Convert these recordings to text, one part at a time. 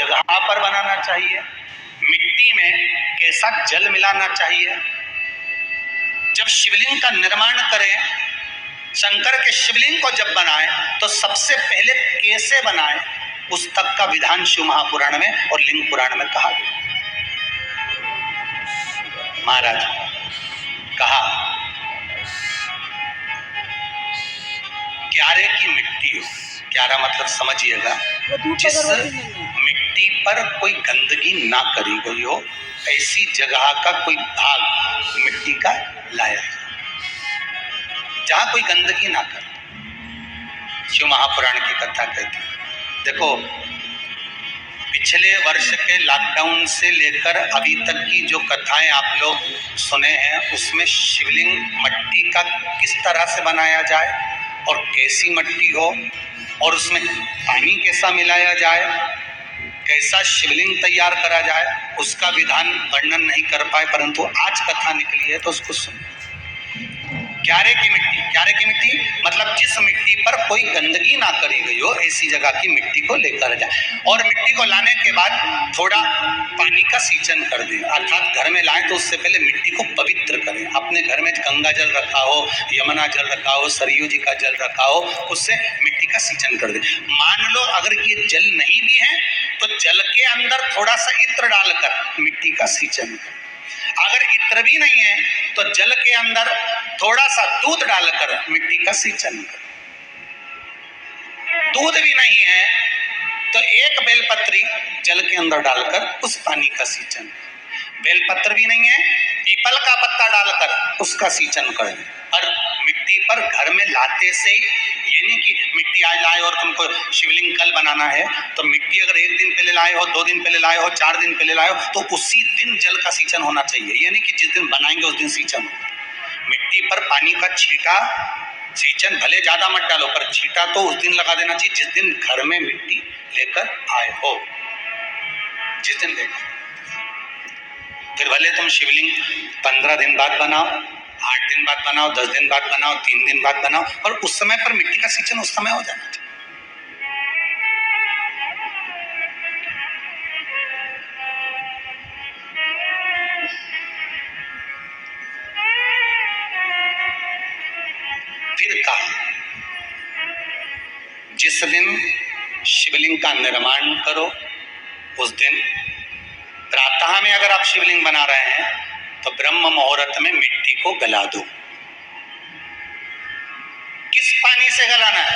जगह पर बनाना चाहिए, मिट्टी में कैसा जल मिलाना चाहिए। जब शिवलिंग का निर्माण करें, शंकर के शिवलिंग को जब बनाएं तो सबसे पहले कैसे बनाएं, उस तक का विधान शिव महापुराण में और लिंग पुराण में कहा गया। महाराज कहा क्यारे की मिट्टी हो, क्यारा मतलब समझिएगा, जिस मिट्टी पर कोई गंदगी ना करी गई हो, ऐसी जगह का कोई भाग मिट्टी का लाया जाए जहां कोई गंदगी ना करे। शिव महापुराण की कथा कहती है। देखो, पिछले वर्ष के लॉकडाउन से लेकर अभी तक की जो कथाएं आप लोग सुने हैं, उसमें शिवलिंग मट्टी का किस तरह से बनाया जाए और कैसी मट्टी हो और उसमें पानी कैसा मिलाया जाए, कैसा शिवलिंग तैयार करा जाए, उसका विधान वर्णन नहीं कर पाए, परंतु आज कथा निकली है तो उसको सुनो। क्यारे की मिट्टी, क्यारे की मिट्टी मतलब जिस मिट्टी पर कोई गंदगी ना करी गई हो, ऐसी जगह की मिट्टी को लेकर जाए और मिट्टी को लाने के बाद थोड़ा पानी का सींचन कर दें, अर्थात घर में लाएं तो उससे पहले मिट्टी को पवित्र करें। अपने घर में गंगा जल रखा हो, यमुना जल रखा हो, सरयू जी का जल रखा हो, उससे मिट्टी का सींचन कर दें। मान लो अगर ये जल नहीं भी है तो जल के अंदर थोड़ा सा इत्र डालकर मिट्टी का सींचन करें। अगर इत्र भी नहीं है तो जल के अंदर थोड़ा सा दूध डालकर मिट्टी का सींचन करें। दूध भी नहीं है तो एक बेलपत्री जल के अंदर डालकर उस पानी का सींचन। बेलपत्र भी नहीं है, पीपल का पत्ता डालकर उसका सींचन करें। और मिट्टी पर घर में लाते से, ये नहीं कि मिट्टी आज लाए और तुमको शिवलिंग कल बनाना है, तो मिट्टी अगर एक दिन पहले लाए हो, 2 दिन पहले लाए हो, 4 दिन पहले लाए हो, तो उसी दिन जल का सींचन होना चाहिए। ये नहीं कि जिस दिन बनाएंगे उस दिन सींचन हो। मिट्टी पर पानी का छींटा, सींचन भले ज्यादा मत डालो, पर छींटा तो उस दिन लगा देना चाहिए जिस दिन घर में मिट्टी लेकर आए हो, जिस दिन लेकर। फिर भले तुम शिवलिंग 15 दिन बाद बनाओ, 8 दिन बाद बनाओ, 10 दिन बाद बनाओ, 3 दिन बाद बनाओ, और उस समय पर मिट्टी का सींचन उस समय हो जाना चाहिए। फिर कहा, जिस दिन शिवलिंग का निर्माण करो उस दिन प्रातः में अगर आप शिवलिंग बना रहे हैं तो ब्रह्म मुहूर्त में मिट्टी को गला दो। किस पानी से गलाना है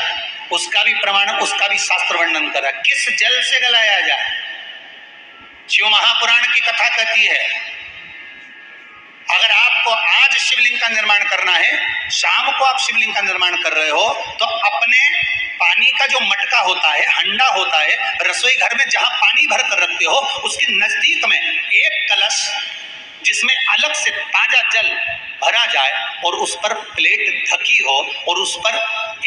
उसका भी प्रमाण, उसका भी शास्त्र वर्णन करा। किस जल से गलाया जाए, शिव महापुराण की कथा कहती है अगर आपको आज शिवलिंग का निर्माण करना है, शाम को आप शिवलिंग का निर्माण कर रहे हो, तो अपने पानी का जो मटका होता है, हंडा होता है, रसोई घर में जहां पानी भर कर रखते हो, उसके नजदीक में एक कलश जिसमें अलग से ताजा जल भरा जाए और उस पर प्लेट ढकी हो और उस पर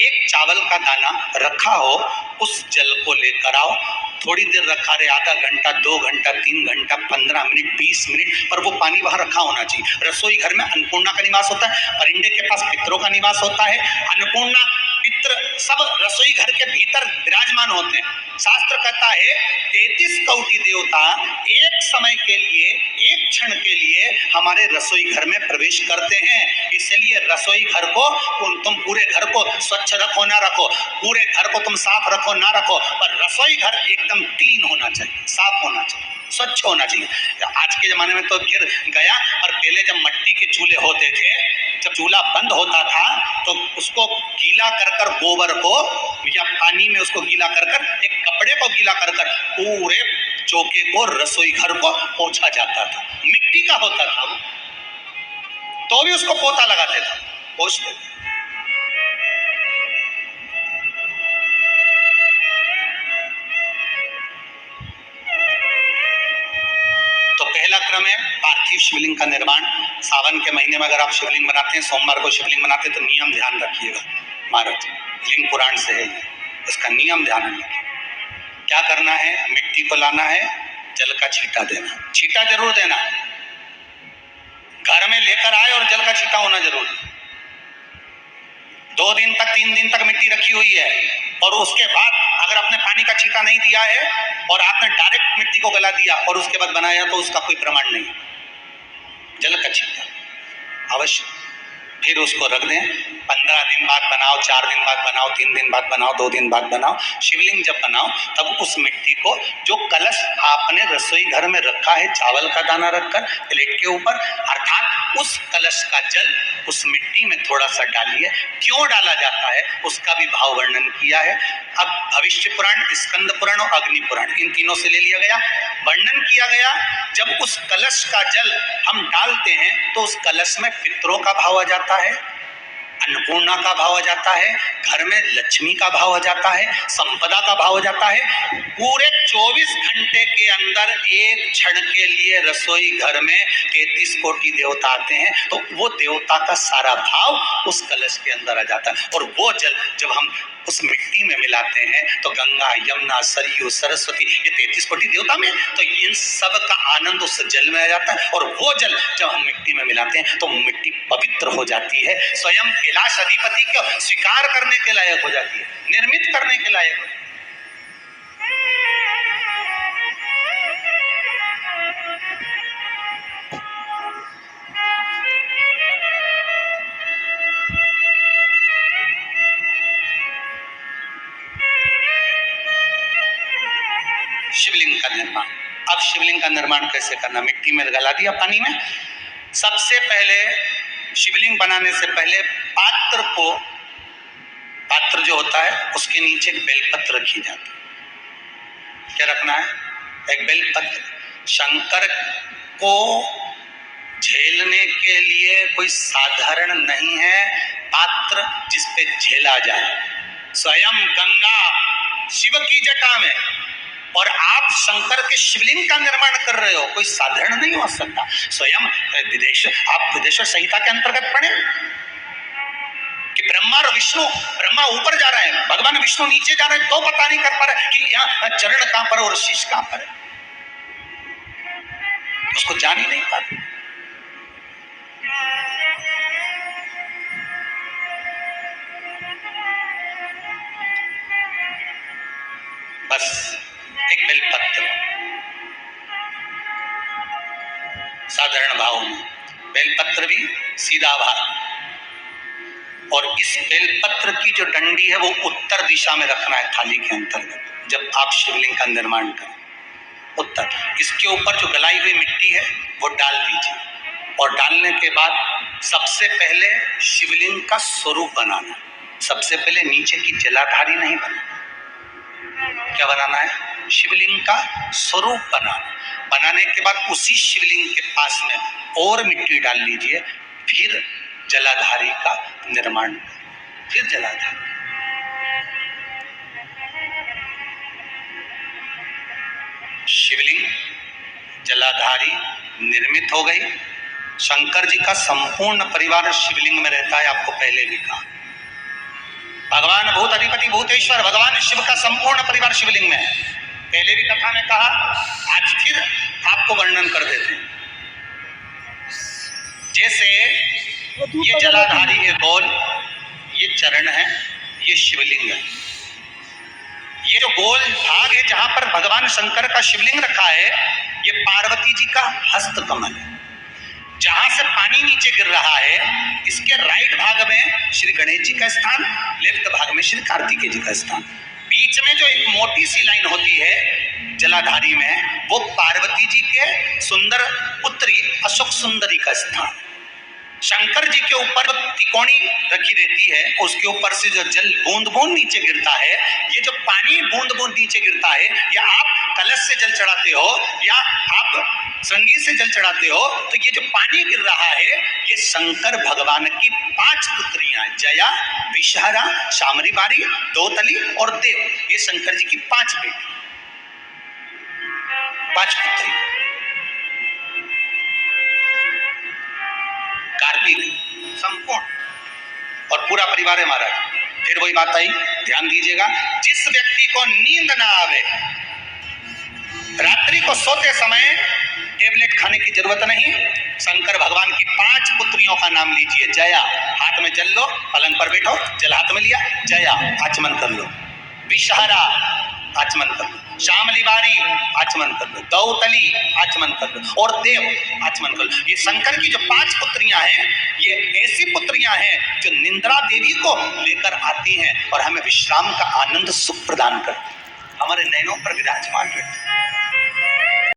एक चावल का दाना रखा हो, उस जल को लेकर आओ। थोड़ी देर रखा रहे, आधा घंटा, 2 घंटा, 3 घंटा, 15 मिनट, 20 मिनट, पर वो पानी वहां रखा होना चाहिए। रसोई घर में अन्नपूर्णा का निवास होता है, परिंदे के पास पितरों का निवास होता है। अन्नपूर्णा, पित्र सब रसोई घर के भीतर विराजमान होते हैं। शास्त्र कहता है 33 कौटि देवता एक समय के लिए, एक क्षण के लिए हमारे रसोई घर में प्रवेश करते हैं। इसलिए रसोई घर को तुम पूरे घर को स्वच्छ रखो ना रखो, पूरे घर को तुम साफ रखो ना रखो, पर रसोई घर एकदम क्लीन होना चाहिए, साफ होना चाहिए, स्वच्छ होना चाहिए। आज के जमाने में तो फिर गया, और पहले जब मट्टी के चूल्हे होते थे, जब चूल्हा बंद होता था तो उसको गीला कर कर, गोबर को या पानी में उसको गीला कर कर, एक कपड़े को गीला कर कर पूरे चौके को, रसोई घर को पोंछा जाता था। मिट्टी का होता था वो, तो भी उसको पोता लगाते थे, पोंछते। तो पहला क्रम है पार्थिव शिवलिंग का निर्माण। सावन के महीने में अगर आप शिवलिंग बनाते हैं, सोमवार को शिवलिंग बनाते हैं, तो नियम ध्यान रखिएगा महाराज, लिंग पुराण से है ये, इसका नियम ध्यान रखिए। क्या करना है, मिट्टी को लाना है, जल का छींटा देना, छींटा जरूर देना, घर में लेकर आए और जल का छींटा होना जरूरी। 2 दिन तक 3 दिन तक मिट्टी रखी हुई है और उसके बाद अगर आपने पानी का छींटा नहीं दिया है और आपने डायरेक्ट मिट्टी को गला दिया और उसके बाद बनाया तो उसका कोई प्रमाण नहीं। जल का छींटा अवश्य, फिर उसको रख दें। 15 दिन बाद बनाओ, 4 दिन बाद बनाओ, 3 दिन बाद बनाओ, 2 दिन बाद बनाओ। शिवलिंग जब बनाओ तब उस मिट्टी को, जो कलश आपने रसोई घर में रखा है चावल का दाना रखकर प्लेट के ऊपर, अर्थात उस कलश का जल उस मिट्टी में थोड़ा सा डालिए। क्यों डाला जाता है उसका भी भाव वर्णन किया है। अब भविष्य पुराण, स्कंद पुराण और अग्नि पुराण, इन तीनों से ले लिया गया। वर्णन किया गया जब उस कलश का जल हम डालते हैं तो उस कलश में पितरों का भाव आ जाता है, अन्नपूर्णा का भाव आ जाता है, घर में लक्ष्मी का भाव आ जाता है, संपदा का भाव आ जाता है। पूरे 24 घंटे के अंदर एक क्षण के लिए रसोई घर में 33 कोटि देवता आते हैं, तो वो देवता का सारा भाव उस कलश के अंदर आ जाता है। और वो जल जब हम उस मिट्टी में मिलाते हैं तो गंगा, यमुना, सरयू, सरस्वती, ये 33 कोटि देवता में, तो इन सब का आनंद उस जल में आ जाता है। और वो जल जब हम मिट्टी में मिलाते हैं तो मिट्टी पवित्र हो जाती है, स्वयं कैलाश अधिपति को स्वीकार करने के लायक हो जाती है, निर्मित करने के लायक हो जाती है। शिवलिंग का निर्माण। अब शिवलिंग का निर्माण कैसे करना? मिट्टी में गला दिया पानी में। सबसे पहले शिवलिंग बनाने से पहले पात्र जो होता है उसके नीचे एक बेलपत्र रखी जाती है। क्या रखना है? एक बेलपत्र। शंकर को झेलने के लिए कोई साधारण नहीं है पात्र जिसपे झेला जाए। स्वयं गंगा शिव की जटा में, और आप शंकर के शिवलिंग का निर्माण कर रहे हो, कोई साधारण नहीं हो सकता। स्वयं आप विदेश्वर संहिता के अंतर्गत पढ़े कि ब्रह्मा और विष्णु, ब्रह्मा ऊपर जा रहे हैं, भगवान विष्णु नीचे जा रहे हैं, तो पता नहीं कर पा रहे कि यहाँ चरण कहां पर और शीश कहां पर है, उसको जान ही नहीं पाते। बस एक बेलपत्र, साधारण भाव में बेलपत्र भी सीधा भाग, और इस बेलपत्र की जो डंडी है वो उत्तर दिशा में रखना है थाली के अंतर्गत। जब आप शिवलिंग का निर्माण करें उत्तर, इसके ऊपर जो गलाई हुई मिट्टी है वो डाल दीजिए, और डालने के बाद सबसे पहले शिवलिंग का स्वरूप बनाना। सबसे पहले नीचे की जलाधारी नहीं बनाना। क्या बनाना है? शिवलिंग का स्वरूप बनाना। बनाने के बाद उसी शिवलिंग के पास में और मिट्टी डाल लीजिए, फिर जलाधारी का निर्माण, फिर जलाधारी। शिवलिंग जलाधारी निर्मित हो गई। शंकर जी का संपूर्ण परिवार शिवलिंग में रहता है, आपको पहले भी कहा। भगवान भूत अधिपति भूतेश्वर भगवान शिव का संपूर्ण परिवार शिवलिंग में है, पहले भी कथा में कहा, आज फिर आपको वर्णन कर देते हैं। जैसे ये जलाधारी है गोल, ये चरण है, ये शिवलिंग है। ये जो गोल भाग है जहां पर भगवान शंकर का शिवलिंग रखा है, ये पार्वती जी का हस्त कमल है। जहां से पानी नीचे गिर रहा है, इसके राइट भाग में श्री गणेश जी का स्थान, लेफ्ट भाग में श्री कार्तिकेय जी का स्थान। बीच में जो एक मोटी सी लाइन होती है जलाधारी में, वो पार्वती जी के सुंदर पुत्री अशोक सुंदरी का स्थान। शंकर जी के ऊपर तिकोनी रखी रहती है, उसके ऊपर से जो जल बूंद बूंद नीचे गिरता है, ये जो पानी बूंद बूंद नीचे गिरता है, या आप कलश से जल चढ़ाते हो या आप संगीत से जल चढ़ाते हो, तो ये जो पानी गिर रहा है, ये शंकर भगवान की 5 पुत्रियां, जया, विषहरा, शामरी बारी, दोतली और देव, ये शंकर जी की 5 बेटी, 5 पुत्री। कार्तिक संपूर्ण और पूरा परिवार है महाराज। फिर वही बात आई, ध्यान दीजिएगा, जिस व्यक्ति को नींद ना आवे, रात्रि को सोते समय टेबलेट खाने की जरूरत नहीं। शंकर भगवान की 5 पुत्रियों का नाम लीजिए। जया, हाथ में जल लो, पलंग पर बैठो, जल हाथ में लिया, जया आचमन कर लो। विषहरा आचमन कर लो। श्यामली बारी आचमन कर लो। दौतली आचमन कर लो। और देव आचमन कर लो। ये शंकर की जो 5 पुत्रियां हैं, ये ऐसी पुत्रियां हैं जो निंद्रा देवी को लेकर आती हैं और हमें विश्राम का आनंद सुख प्रदान करती हैं, हमारे नैनों पर विराजमान रहती हैं।